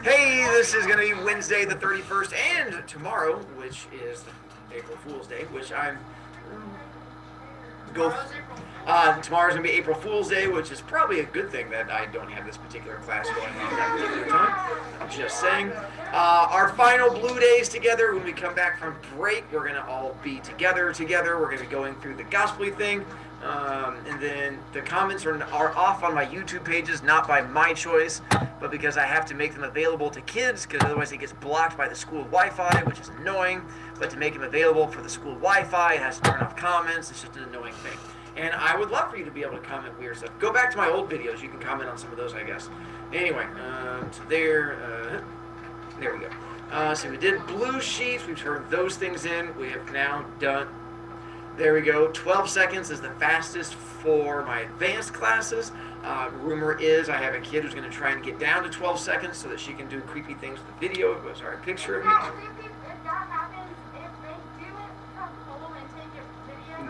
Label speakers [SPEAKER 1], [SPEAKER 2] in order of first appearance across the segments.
[SPEAKER 1] Hey, this is going to be Wednesday the 31st, and tomorrow, which is April Fool's Day, which I'm go. Tomorrow's going to be April Fool's Day, which is probably a good thing that I don't have this particular class going on at that particular time. I'm just saying. Our final Blue Days together, when we come back from break, we're going to all be together. We're going to be going through the gospel thing. And then the comments are off on my YouTube pages, not by my choice, but because I have to make them available to kids, because otherwise it gets blocked by the school Wi-Fi, which is annoying. But to make them available for the school Wi-Fi, it has to turn off comments. It's just an annoying thing. And I would love for you to be able to comment weird stuff. Go back to my old videos. You can comment on some of those, I guess. Anyway, so there we go. So we did blue sheets. We've turned those things in. We have now done... There we go. 12 seconds is the fastest for my advanced classes. Rumor is I have a kid who's going to try and get down to 12 seconds so that she can do creepy things with the video. Sorry, picture of me.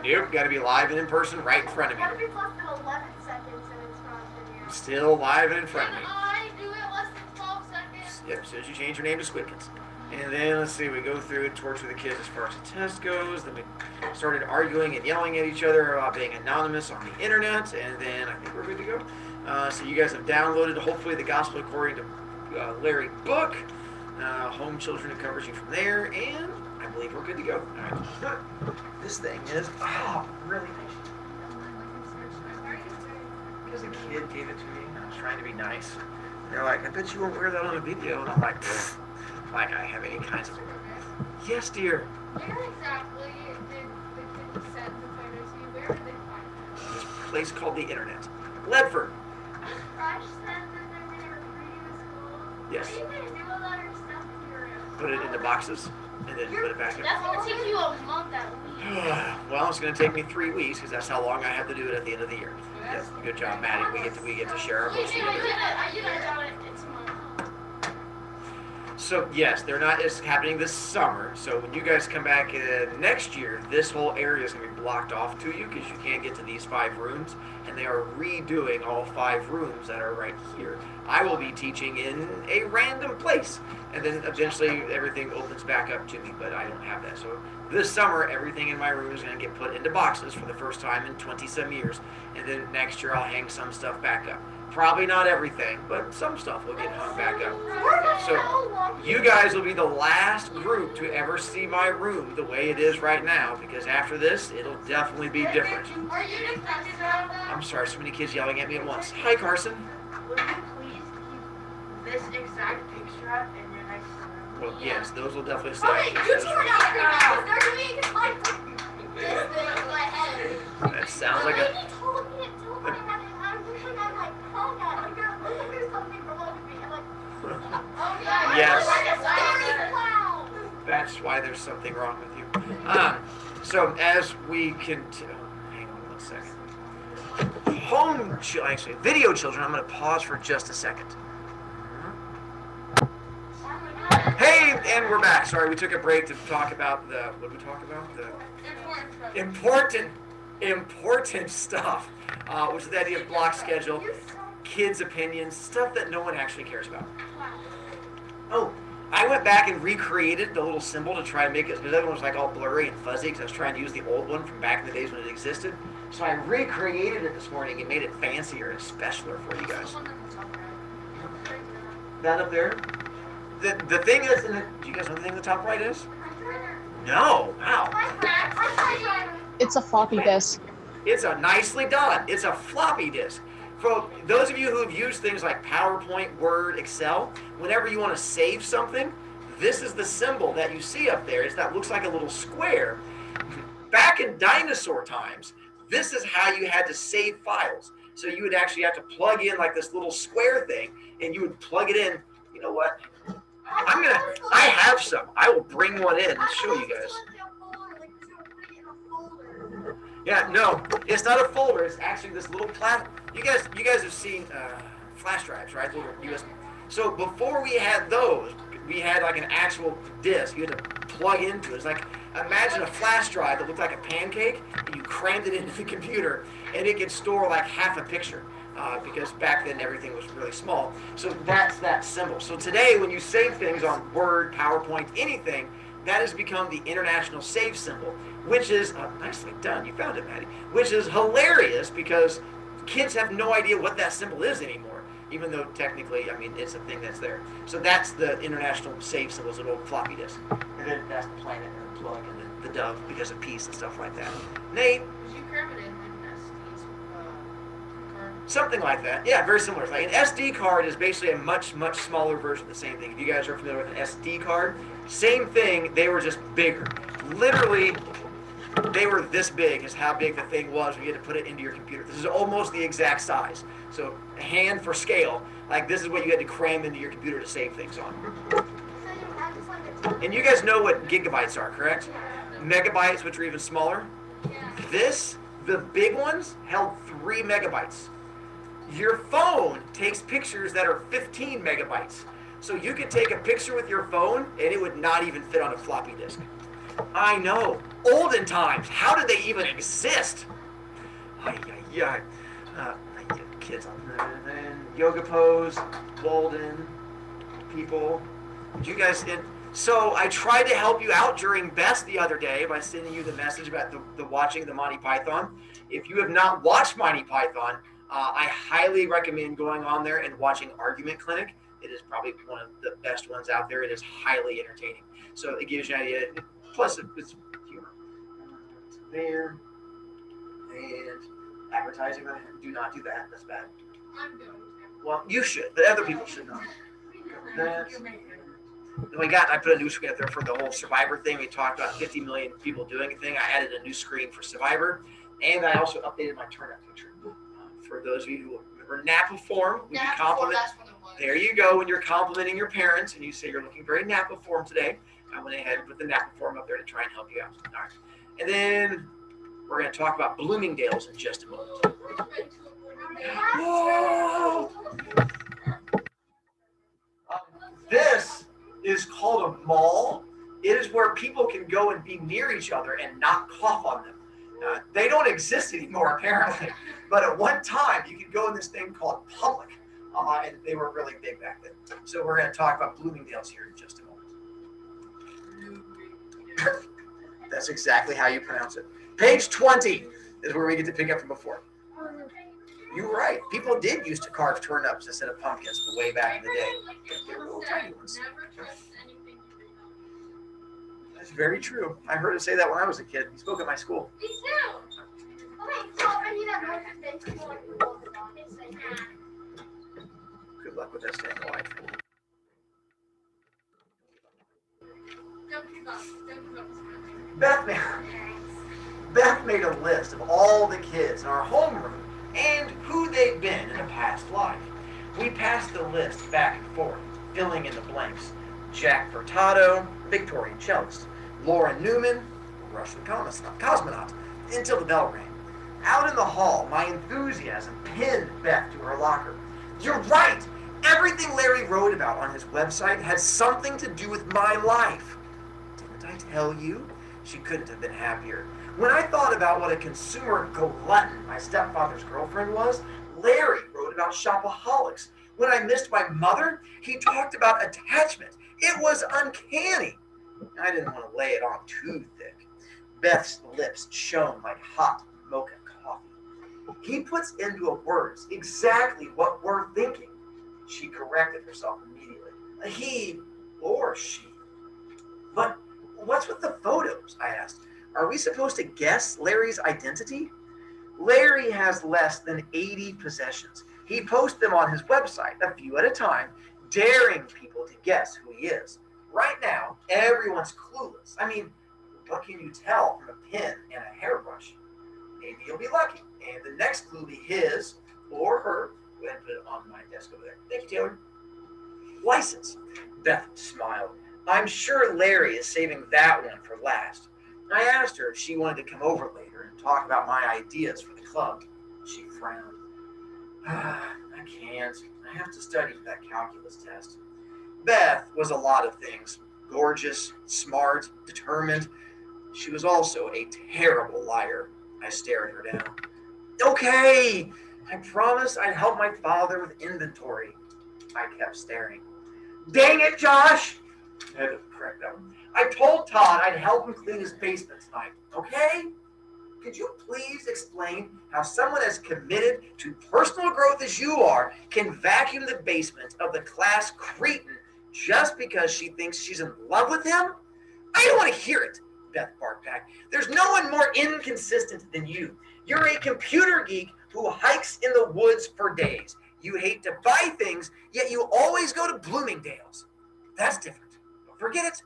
[SPEAKER 1] Nope, got to be live and in person right in front of me.
[SPEAKER 2] Got to be less than 11 seconds and it's not video.
[SPEAKER 1] Still live and in front of me.
[SPEAKER 2] Can I do it less than 12 seconds?
[SPEAKER 1] Yep, as soon as you change your name to Squidkins. And then, let's see, we go through and torture the kids as far as the test goes. Then we started arguing and yelling at each other about being anonymous on the internet. And then I think we're good to go. So you guys have downloaded, hopefully, the Gospel According to Larry book. Home Children, it covers you from there. And I believe we're good to go. All right. This thing is really nice. Because a kid gave it to me, and I was trying to be nice. They're like, I bet you won't wear that on a video. And I'm like, pfft. Like I have any kinds of... Yes, dear.
[SPEAKER 2] Where exactly did the kids send the photo to you? Where did they find it?
[SPEAKER 1] This place called the internet. Ledford.
[SPEAKER 2] Fresh said that they're going to recruit you to school.
[SPEAKER 1] Yes.
[SPEAKER 2] What are you going to do with all your stuff in your room?
[SPEAKER 1] Put it into boxes and then put it back in.
[SPEAKER 2] That's going to take you a month at least.
[SPEAKER 1] Well, it's going to take me 3 weeks because that's how long I have to do it at the end of the year. Yes, good job, Maddie. We get to share our books together.
[SPEAKER 2] I did it. It's a month.
[SPEAKER 1] So yes, they're not. It's happening this summer. So when you guys come back next year, this whole area is going to be blocked off to you because you can't get to these 5 rooms, and they are redoing all 5 rooms that are right here. I will be teaching in a random place, and then eventually everything opens back up to me. But I don't have that. So this summer, everything in my room is going to get put into boxes for the first time in 20-some years, and then next year I'll hang some stuff back up. Probably not everything, but some stuff will get hung back up. So you guys will be the last group to ever see my room the way it is right now, because after this, it'll definitely be different.
[SPEAKER 2] Are you depressed about that?
[SPEAKER 1] I'm sorry, so many kids yelling at me at once. Hi, Carson.
[SPEAKER 2] Would you please keep this exact picture up in your next room?
[SPEAKER 1] Well, yes, those will definitely stay.
[SPEAKER 2] Okay, you tore it out. They're doing like this thing with my head.
[SPEAKER 1] That sounds like a... Yes. That's why there's something wrong with you. So as we continue, hang on 1 second. Video children, I'm going to pause for just a second. Hey, and we're back. Sorry, we took a break to talk about what did we talk about? The important stuff, which is the idea of block schedule, kids' opinions, stuff that no one actually cares about. Oh, I went back and recreated the little symbol to try and make it, because that one was like all blurry and fuzzy, because I was trying to use the old one from back in the days when it existed. So I recreated it this morning and made it fancier and specialer for you guys. That up there? The thing is, do you guys know the thing in the top right is? No, wow.
[SPEAKER 3] It's a floppy disk.
[SPEAKER 1] It's a nicely done. It's a floppy disk. For those of you who have used things like PowerPoint, Word, Excel, whenever you want to save something, this is the symbol that you see up there. That looks like a little square. Back in dinosaur times, this is how you had to save files. So you would actually have to plug in like this little square thing, and you would plug it in. You know what? I have some. I will bring one in and show you guys. Yeah, no, it's not a folder. It's actually this little You guys have seen flash drives, right? Little USB. So before we had those, we had like an actual disk. You had to plug into it. It's like, imagine a flash drive that looked like a pancake, and you crammed it into the computer, and it could store like half a picture. because back then everything was really small. So that's that symbol. So today when you save things on Word, PowerPoint, anything, that has become the international save symbol, which is nicely done. You found it, Maddie. Which is hilarious because kids have no idea what that symbol is anymore, even though technically, I mean, it's a thing that's there. So that's the international save symbol, is an old floppy disk. And then that's the planet and the plug and the dove because of peace and stuff like that. Nate?
[SPEAKER 2] Did you cram it in SD's card?
[SPEAKER 1] Something like that. Yeah, very similar. Like an SD card is basically a much, much smaller version of the same thing. If you guys are familiar with an SD card, same thing, they were just bigger. Literally, they were this big is how big the thing was when you had to put it into your computer. This is almost the exact size. So a hand for scale, like this is what you had to cram into your computer to save things on. And you guys know what gigabytes are, correct? Megabytes, which are even smaller. This, the big ones, held 3 megabytes. Your phone takes pictures that are 15 megabytes. So you could take a picture with your phone and it would not even fit on a floppy disk. I know. Olden times. How did they even exist? Kids on yoga pose, Walden, people. Did you guys? So I tried to help you out during Best the other day by sending you the message about the watching the Monty Python. If you have not watched Monty Python, I highly recommend going on there and watching Argument Clinic. It is probably one of the best ones out there. It is highly entertaining. So it gives you an idea. Plus, it's humor. There. And advertising. Do not do that. That's bad.
[SPEAKER 2] I'm going to.
[SPEAKER 1] Well, you should, but other people should not. Then I put a new screen up there for the whole Survivor thing. We talked about 50 million people doing a thing. I added a new screen for Survivor. And I also updated my turnout picture. For those of you who remember Napa form, when you compliment. There you go. When you're complimenting your parents and you say you're looking very Napa form today, I went ahead and put the Napa form up there to try and help you out. All right. And then we're going to talk about Bloomingdale's in just a moment. Whoa! This is called a mall. It is where people can go and be near each other and not cough on them. They don't exist anymore, apparently. But at one time, you could go in this thing called Public. And they were really big back then. So we're going to talk about Bloomingdale's here in just a moment. That's exactly how you pronounce it. Page 20 is where we get to pick up from before. You were right. People did used to carve turnips instead of pumpkins way back in the day. They were little tiny ones. That's very true. I heard it say that when I was a kid. He spoke at my school.
[SPEAKER 2] Me too. Okay, so I need that notification.
[SPEAKER 1] Good luck with that staying alive. Beth made a list of all the kids in our homeroom and who they've been in a past life. We passed the list back and forth, filling in the blanks. Jack Furtado, Victorian cellist. Laura Newman, Russian cosmonaut, until the bell rang. Out in the hall, my enthusiasm pinned Beth to her locker. You're right! Everything Larry wrote about on his website had something to do with my life. Didn't I tell you? She couldn't have been happier. When I thought about what a consumer glutton my stepfather's girlfriend was, Larry wrote about shopaholics. When I missed my mother, he talked about attachment. It was uncanny. I didn't want to lay it on too thick. Beth's lips shone like hot mocha coffee. He puts into words exactly what we're thinking. She corrected herself immediately. He or she. But what's with the photos? I asked. Are we supposed to guess Larry's identity? Larry has less than 80 possessions. He posts them on his website, a few at a time, daring people to guess who he is. Right now, everyone's clueless. I mean, what can you tell from a pen and a hairbrush? Maybe you'll be lucky, and the next clue will be his or her. Go ahead and put it on my desk over there. Thank you, Taylor. License. Beth smiled. I'm sure Larry is saving that one for last. I asked her if she wanted to come over later and talk about my ideas for the club. She frowned. I can't. I have to study for that calculus test. Beth was a lot of things. Gorgeous, smart, determined. She was also a terrible liar. I stared her down. Okay, I promised I'd help my father with inventory. I kept staring. Dang it, Josh! I had to correct that one. I told Todd I'd help him clean his basement tonight, okay? Could you please explain how someone as committed to personal growth as you are can vacuum the basement of the class cretin just because she thinks she's in love with him? I don't want to hear it, Beth barked back. There's no one more inconsistent than you. You're a computer geek who hikes in the woods for days. You hate to buy things, yet you always go to Bloomingdale's. That's different. But forget it.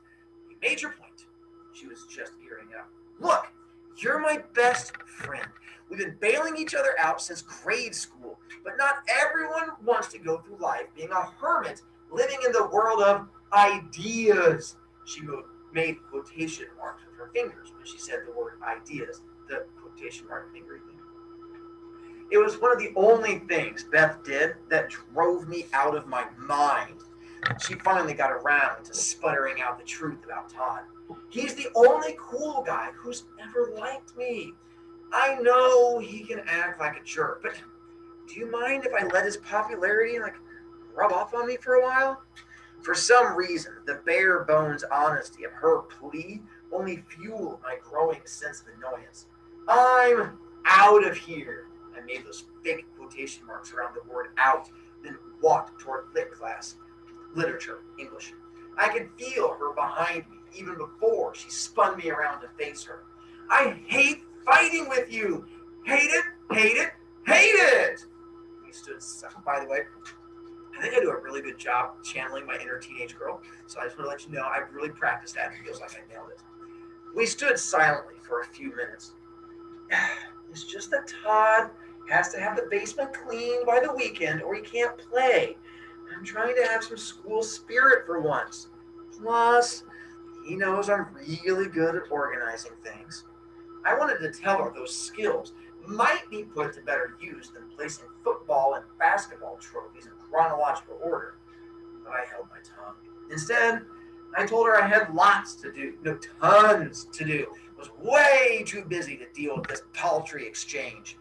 [SPEAKER 1] You made your point. She was just gearing up. Look, you're my best friend. We've been bailing each other out since grade school, but not everyone wants to go through life being a hermit living in the world of ideas. She made quotation marks with her fingers when she said the word ideas, the quotation mark finger thing. It was one of the only things Beth did that drove me out of my mind. She finally got around to sputtering out the truth about Todd. He's the only cool guy who's ever liked me. I know he can act like a jerk, but do you mind if I let his popularity rub off on me for a while? For some reason, the bare bones honesty of her plea only fueled my growing sense of annoyance. I'm out of here. I made those fake quotation marks around the word out, then walked toward lit class, literature, English. I could feel her behind me even before she spun me around to face her. I hate fighting with you. Hate it, hate it, hate it. We stood, by the way, I think I do a really good job channeling my inner teenage girl, so I just want to let you know I've really practiced that. It feels like I nailed it. We stood silently for a few minutes. It's just that Todd has to have the basement cleaned by the weekend or he can't play. I'm trying to have some school spirit for once. Plus, he knows I'm really good at organizing things. I wanted to tell her those skills might be put to better use than placing football and basketball trophies in chronological order, but I held my tongue. Instead, I told her I had lots to do, no, tons to do. I was way too busy to deal with this paltry exchange.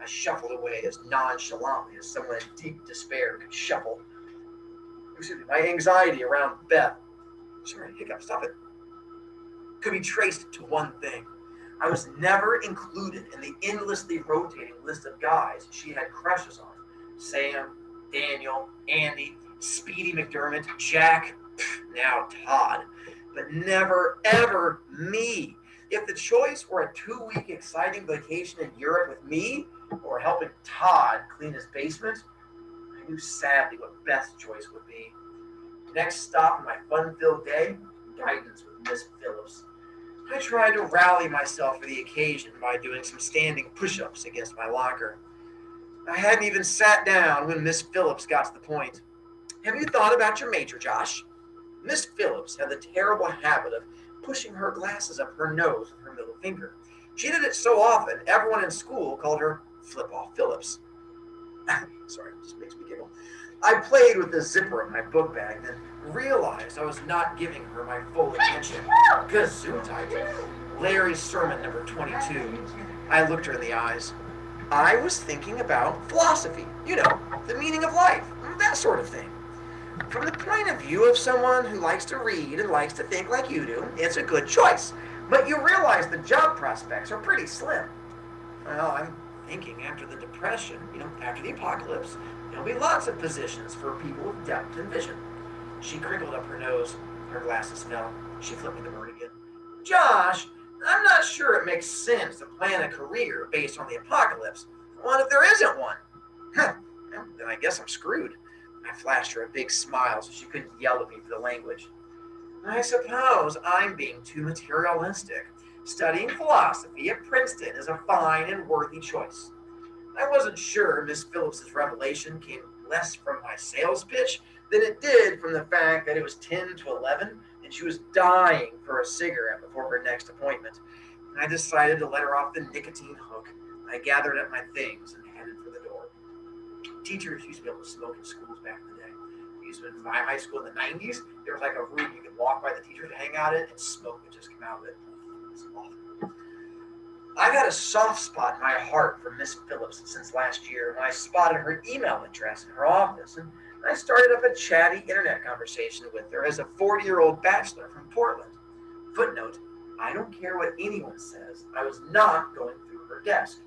[SPEAKER 1] I shuffled away as nonchalantly as someone in deep despair could shuffle. Excuse me, my anxiety around Beth, sorry, hiccup, stop it, could be traced to one thing. I was never included in the endlessly rotating list of guys she had crushes on. Sam, Daniel, Andy, Speedy McDermott, Jack, now Todd, but never, ever me. If the choice were a 2-week exciting vacation in Europe with me or helping Todd clean his basement, I knew sadly what Beth's choice would be. Next stop in my fun-filled day, guidance with Miss Phillips. I tried to rally myself for the occasion by doing some standing push-ups against my locker. I hadn't even sat down when Miss Phillips got to the point. Have you thought about your major, Josh? Miss Phillips had the terrible habit of pushing her glasses up her nose with her middle finger. She did it so often, everyone in school called her Flip-Off Phillips. Sorry, it just makes me giggle. I played with the zipper of my book bag, then realized I was not giving her my full attention. Gesundheit. Larry's sermon number 22. I looked her in the eyes. I was thinking about philosophy, the meaning of life, that sort of thing. From the point of view of someone who likes to read and likes to think like you do, it's a good choice. But you realize the job prospects are pretty slim. Well, I'm thinking after the Depression, after the apocalypse, there'll be lots of positions for people with depth and vision. She crinkled up her nose. Her glasses fell. She flipped me the bird again. Josh, I'm not sure it makes sense to plan a career based on the apocalypse. What if there isn't one? Well, then I guess I'm screwed. I flashed her a big smile so she couldn't yell at me for the language. I suppose I'm being too materialistic. Studying philosophy at Princeton is a fine and worthy choice. I wasn't sure Miss Phillips's revelation came less from my sales pitch than it did from the fact that it was 10 to 11 and she was dying for a cigarette before her next appointment. I decided to let her off the nicotine hook. I gathered up my things and headed for the door. Teachers used to be able to smoke in schools back in the day. In my high school in the 90s, there was like a room you could walk by the teacher to hang out in and smoke would just come out of it. It was awful. I've had a soft spot in my heart for Miss Phillips since last year when I spotted her email address in her office, and I started up a chatty internet conversation with her as a 40-year-old bachelor from Portland. Footnote, I don't care what anyone says, I was not going through her desk.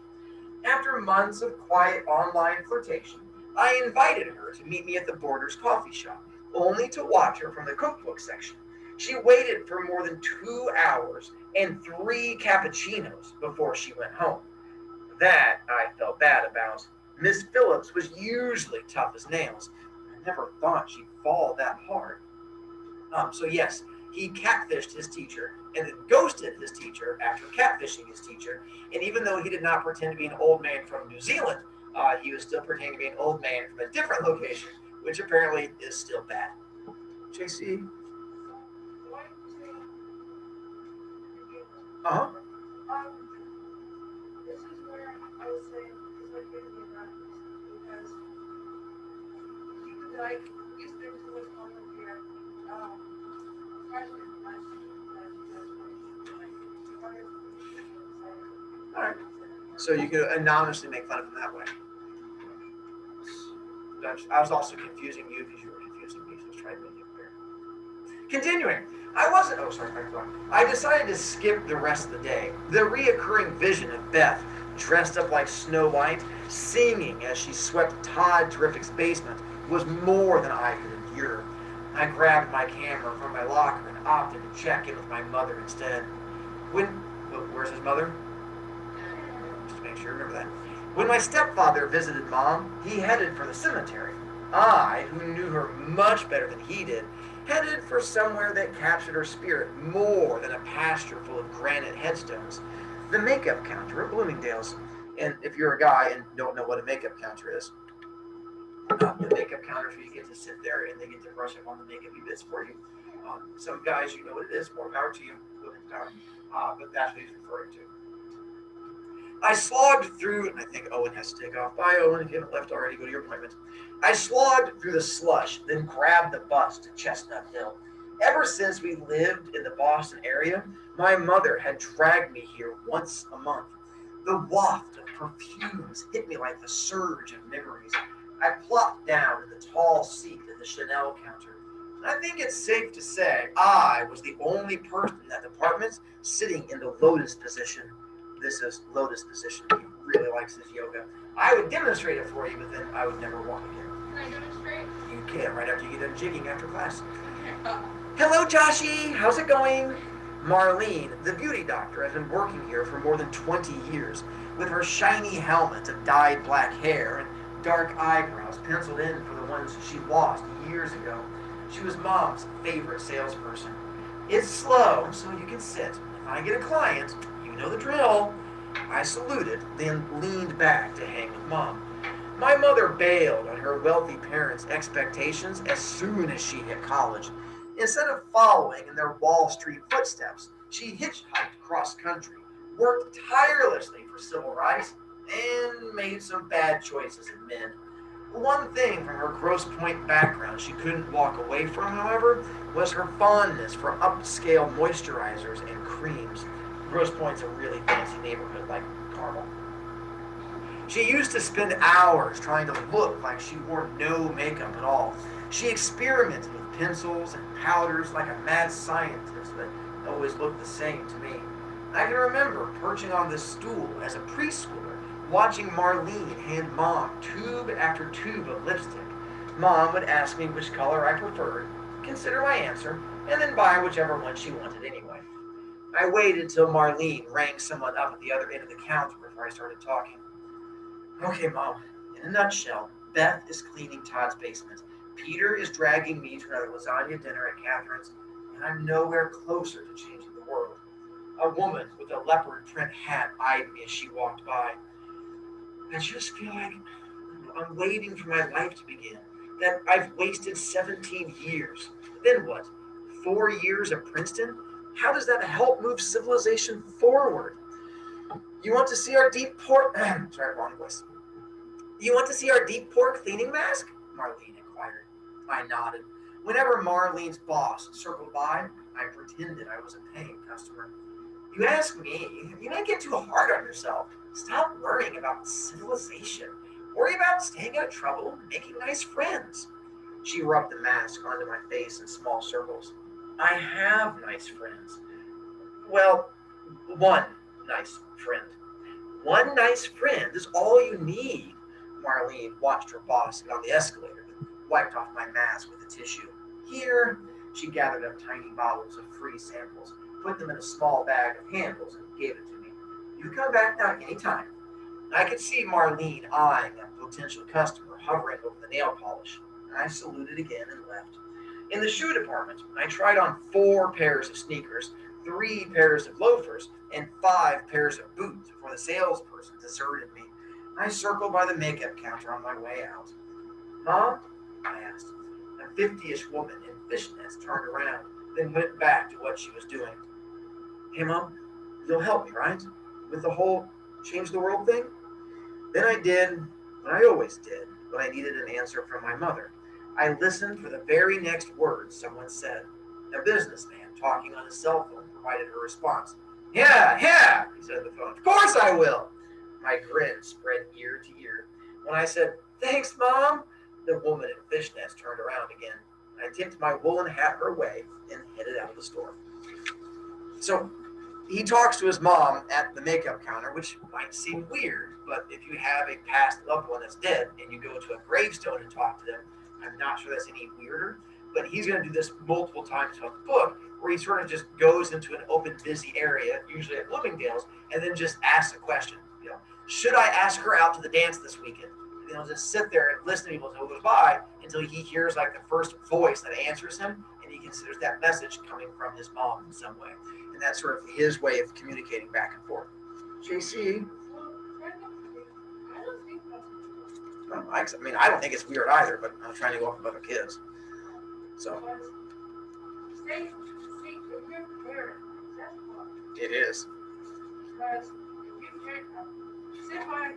[SPEAKER 1] After months of quiet online flirtation, I invited her to meet me at the Borders coffee shop, only to watch her from the cookbook section. She waited for more than 2 hours and 3 cappuccinos before she went home. That I felt bad about. Miss Phillips was usually tough as nails. I never thought she'd fall that hard. So yes, he catfished his teacher and then ghosted his teacher after catfishing his teacher. And even though he did not pretend to be an old man from New Zealand, he was still pretending to be an old man from a different location, which apparently is still bad. JC? Uh-huh.
[SPEAKER 2] This is where I was saying it's like going to be about this because you could like you spend too much time with your freshman last
[SPEAKER 1] All right. So you could anonymously make fun of him that way. I was also confusing you because you were confusing me, so I was trying to make it clear. Continuing, I decided to skip the rest of the day. The reoccurring vision of Beth, dressed up like Snow White, singing as she swept Todd Terrific's basement, was more than I could endure. I grabbed my camera from my locker and opted to check in with my mother instead. Where's his mother? Just to make sure you remember that. When my stepfather visited Mom, he headed for the cemetery. I, who knew her much better than he did, headed for somewhere that captured her spirit more than a pasture full of granite headstones. The makeup counter at Bloomingdale's. And if you're a guy and don't know what a makeup counter is, the makeup counter is where you get to sit there and they get to brush up on the makeup bits for you. Some guys, you know what it is, more power to you, women's power. But that's what he's referring to. I slogged through, and I think Owen has to take off. Bye, Owen. If you haven't left already, go to your appointment. I slogged through the slush, then grabbed the bus to Chestnut Hill. Ever since we lived in the Boston area, my mother had dragged me here once a month. The waft of perfumes hit me like the surge of memories. I plopped down in the tall seat at the Chanel counter. I think it's safe to say I was the only person in that department sitting in the lotus position. This is lotus position. He really likes his yoga. I would demonstrate it for you, but then I would never walk again.
[SPEAKER 2] Can I demonstrate?
[SPEAKER 1] You can, right after you get done jigging after class. Hello, Joshie. How's it going? Marlene, the beauty doctor, has been working here for more than 20 years. With her shiny helmet of dyed black hair and dark eyebrows penciled in for the ones she lost years ago. She was Mom's favorite salesperson. It's slow, so you can sit. If I get a client, you know the drill. I saluted, then leaned back to hang with Mom. My mother bailed on her wealthy parents' expectations as soon as she hit college. Instead of following in their Wall Street footsteps, she hitchhiked cross country, worked tirelessly for civil rights, and made some bad choices in men. One thing from her Grosse Pointe background she couldn't walk away from, however, was her fondness for upscale moisturizers and creams. Grosse Pointe's a really fancy neighborhood like Carmel. She used to spend hours trying to look like she wore no makeup at all. She experimented with pencils and powders like a mad scientist, but always looked the same to me. I can remember perching on this stool as a preschooler, watching Marlene hand Mom tube after tube of lipstick. Mom would ask me which color I preferred, consider my answer, and then buy whichever one she wanted anyway. I waited till Marlene rang someone up at the other end of the counter before I started talking. Okay, Mom, in a nutshell, Beth is cleaning Todd's basement. Peter is dragging me to another lasagna dinner at Catherine's, and I'm nowhere closer to changing the world. A woman with a leopard print hat eyed me as she walked by. I just feel like I'm waiting for my life to begin, that I've wasted 17 years. Then what? 4 years at Princeton? How does that help move civilization forward? You want to see our deep pork... Sorry, wrong voice. You want to see our deep pork cleaning mask? Marlene inquired. I nodded. Whenever Marlene's boss circled by, I pretended I was a paying customer. You ask me, you might get too hard on yourself. Stop worrying about civilization. Worry about staying out of trouble and making nice friends. She rubbed the mask onto my face in small circles. I have nice friends. Well, one nice friend. One nice friend is all you need. Marlene watched her boss get on the escalator and wiped off my mask with a tissue. Here, she gathered up tiny bottles of free samples, put them in a small bag of handles, and gave it to me. You can come back now anytime. I could see Marlene eyeing a potential customer hovering over the nail polish. I saluted again and left. In the shoe department, I tried on 4 pairs of sneakers, 3 pairs of loafers, and 5 pairs of boots before the salesperson deserted me. I circled by the makeup counter on my way out. Mom? I asked. A 50-ish woman in fishnets turned around, then went back to what she was doing. Hey, Mom, you'll help me, right? With the whole change the world thing? Then I did what I always did when I needed an answer from my mother. I listened for the very next words someone said. A businessman talking on his cell phone provided her response. Yeah, he said on the phone. Of course I will. My grin spread ear to ear. When I said, thanks, Mom, the woman in fishnets turned around again. I tipped my woolen hat her way and headed out of the store. So he talks to his mom at the makeup counter, which might seem weird, but if you have a past loved one that's dead and you go to a gravestone and talk to them, I'm not sure that's any weirder, but he's going to do this multiple times throughout the book, where he sort of just goes into an open, busy area, usually at Bloomingdale's, and then just asks a question. Should I ask her out to the dance this weekend? Just sit there and listen to people as it goes by until he hears like the first voice that answers him, and he considers that message coming from his mom in some way. And that's sort of his way of communicating back and forth. JC? I don't think it's weird either, but I'm trying to go off with other kids. So. It is.
[SPEAKER 2] Because if you can't sit by,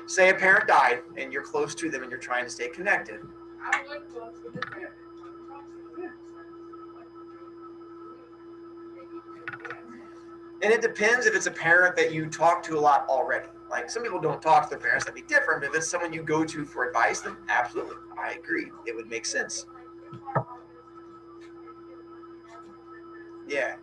[SPEAKER 1] say a parent died and you're close to them and you're trying to stay connected.
[SPEAKER 2] I would go to the parent.
[SPEAKER 1] And it depends if it's a parent that you talk to a lot already. Like some people don't talk to their parents, that'd be different. But if it's someone you go to for advice, then absolutely, I agree. It would make sense. Yeah.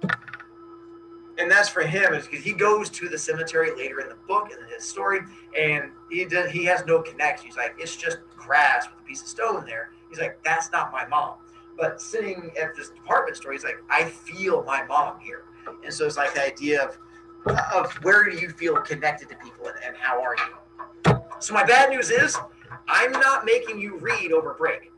[SPEAKER 1] And that's for him, is because he goes to the cemetery later in the book and in his story, and he has no connection. He's like, it's just grass with a piece of stone there. He's like, that's not my mom. But sitting at this department store, he's like, I feel my mom here. And so it's like the idea of where do you feel connected to people and how are you? So my bad news is I'm not making you read over break.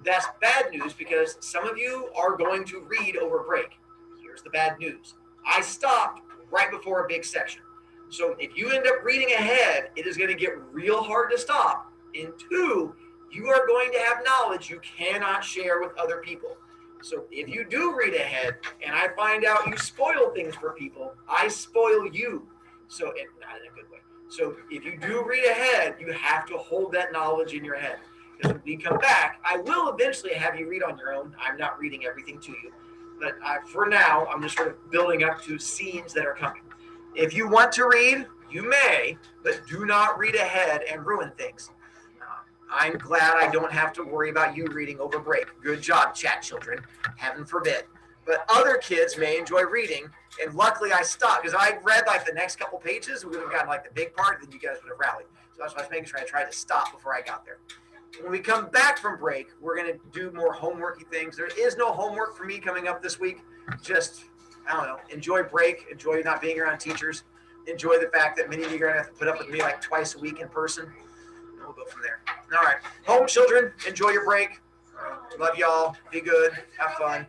[SPEAKER 1] That's bad news because some of you are going to read over break. Here's the bad news. I stopped right before a big section. So if you end up reading ahead, it is going to get real hard to stop. And 2, you are going to have knowledge you cannot share with other people. So if you do read ahead and I find out you spoil things for people, I spoil you. So not in a good way. So if you do read ahead, you have to hold that knowledge in your head. Because when we come back, I will eventually have you read on your own. I'm not reading everything to you. But for now, I'm just sort of building up to scenes that are coming. If you want to read, you may, but do not read ahead and ruin things. I'm glad I don't have to worry about you reading over break. Good job, chat children. Heaven forbid. But other kids may enjoy reading, and luckily I stopped, because I read like the next couple pages, we would have gotten like the big part, and then you guys would have rallied. So that's why I was making sure I tried to stop before I got there. When we come back from break, we're going to do more homeworky things. There is no homework for me coming up this week. Just, I don't know, enjoy break, enjoy not being around teachers, enjoy the fact that many of you are going to have to put up with me like twice a week in person. And we'll go from there. All right. Home children, enjoy your break. Love y'all. Be good. Have fun.